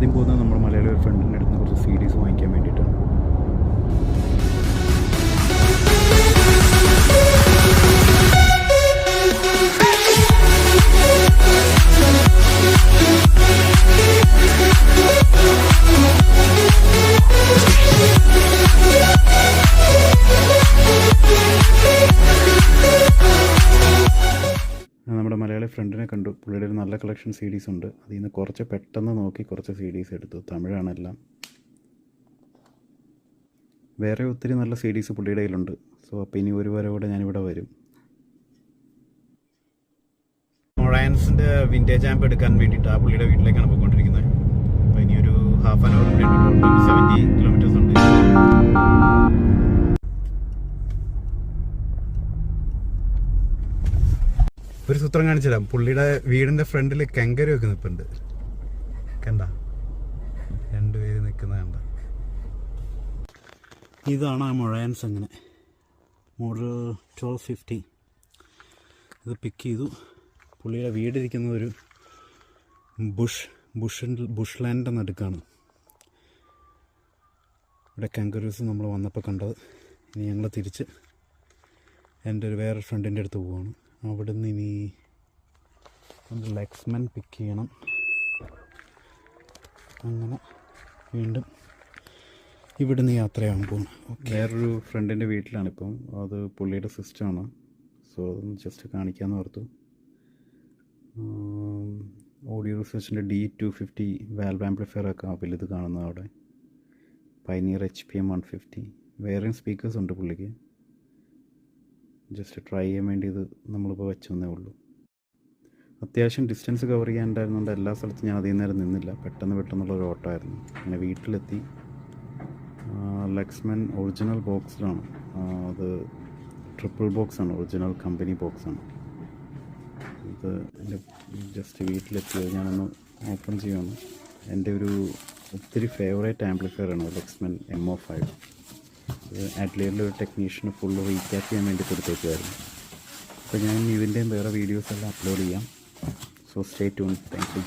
ആദ്യം പോകുന്നത് നമ്മുടെ മലയാളി ഒരു ഫ്രണ്ടിൻ്റെ അടുത്ത് കുറച്ച് CDs വാങ്ങിക്കാൻ വേണ്ടിയിട്ടാണ്. നമ്മുടെ മലയാളി ഫ്രണ്ടിനെ കണ്ടു. പുള്ളിയുടെ ഒരു നല്ല കളക്ഷൻ CDs ഉണ്ട്. അതിൽ നിന്ന് കുറച്ച് പെട്ടെന്ന് നോക്കി കുറച്ച് CDs എടുത്തു. തമിഴാണെല്ലാം. വേറെ ഒത്തിരി നല്ല CDs പുള്ളിയുടെ കയ്യിലുണ്ട്. സോ അപ്പോൾ ഇനി ഒരു വരവോടെ ഞാനിവിടെ വരും. മൊറാൻസിൻ്റെ വിൻറ്റേജ് ആമ്പ് എടുക്കാൻ വേണ്ടിയിട്ട് ആ പുള്ളിയുടെ വീട്ടിലേക്കാണ് പോയിക്കൊണ്ടിരിക്കുന്നത്. അപ്പോൾ ഇനി ഒരു ഹാഫ് ആൻ അവർ കൂടി ഉണ്ട്. 70 കിലോമീറ്റേഴ്സ് ഉണ്ട്. ഒരു സൂത്രം കാണിച്ചു തരാം. പുള്ളിയുടെ വീടിൻ്റെ ഫ്രണ്ടിൽ കെങ്കരു ഒക്കെ നിൽപ്പുണ്ട്. കണ്ട, രണ്ടുപേര് നിൽക്കുന്നത് കണ്ട. ഇതാണ് ആ മൊഴാൻസ്. അങ്ങനെ മോഡൽ 1250. ഇത് പിക്ക് ചെയ്തു. പുള്ളിയുടെ വീടിരിക്കുന്നത് ഒരു ബുഷ് ലാൻഡിൻ്റെ നടുക്കാണ്. ഇവിടെ കെങ്കരൂസ് നമ്മൾ വന്നപ്പോൾ കണ്ടത്. ഇനി ഞങ്ങൾ തിരിച്ച് എൻ്റെ ഒരു വേറെ ഫ്രണ്ടിൻ്റെ അടുത്ത് പോവുകയാണ്. അവിടെ നിന്ന് ഇനി ഒന്ന് ലെക്സ്മൻ പിക്ക് ചെയ്യണം. അങ്ങനെ വീണ്ടും ഇവിടുന്ന് യാത്രയാകാൻ പോകണം. വേറൊരു ഫ്രണ്ടിൻ്റെ വീട്ടിലാണിപ്പം. അത് പുള്ളിയുടെ സിസ്റ്ററാണ്. സോ അതൊന്ന് ജസ്റ്റ് കാണിക്കാമെന്ന് ഓർത്തു. ഓഡിയോ റിസർച്ചിൻ്റെ D250 വാൽവ് ആംപ്ലിഫയർ ഒക്കെ വലുത് കാണുന്നത് അവിടെ. Pioneer HPM 150. വേറെയും സ്പീക്കേഴ്സ് ഉണ്ട് പുള്ളിക്ക്. ജസ്റ്റ് ട്രൈ ചെയ്യാൻ വേണ്ടി ഇത് നമ്മളിപ്പോൾ വെച്ചെന്നേ ഉള്ളൂ. അത്യാവശ്യം ഡിസ്റ്റൻസ് കവർ ചെയ്യാനുണ്ടായിരുന്നുകൊണ്ട് എല്ലാ സ്ഥലത്തും ഞാൻ അധികം നേരം നിന്നില്ല. പെട്ടെന്നുള്ളൊരു ഓട്ടോ ആയിരുന്നു. അങ്ങനെ വീട്ടിലെത്തി. ലെക്സ്മൻ ഒറിജിനൽ ബോക്സിലാണ്. അത് ട്രിപ്പിൾ ബോക്സാണ്. ഒറിജിനൽ കമ്പനി ബോക്സാണ്. ഇത് എൻ്റെ ജസ്റ്റ് വീട്ടിലെത്തിയത് ഞാനൊന്ന് ഓപ്പൺ ചെയ്യുകയാണ്. എൻ്റെ ഒരു ഒത്തിരി ഫേവറേറ്റ് ആംപ്ലിഫയറാണ് ലെക്സ്മൻ MO5. ഇത് അഡ്ലിയറിലൊരു ടെക്നീഷ്യന് ഫുള്ള് റീക്യാപ്പ് ചെയ്യാൻ വേണ്ടി കൊടുത്തേക്കുമായിരുന്നു. അപ്പോൾ ഞാൻ ഇതിൻ്റെയും വേറെ വീഡിയോസ് എല്ലാം അപ്ലോഡ് ചെയ്യാം. So stay tune. Thank you.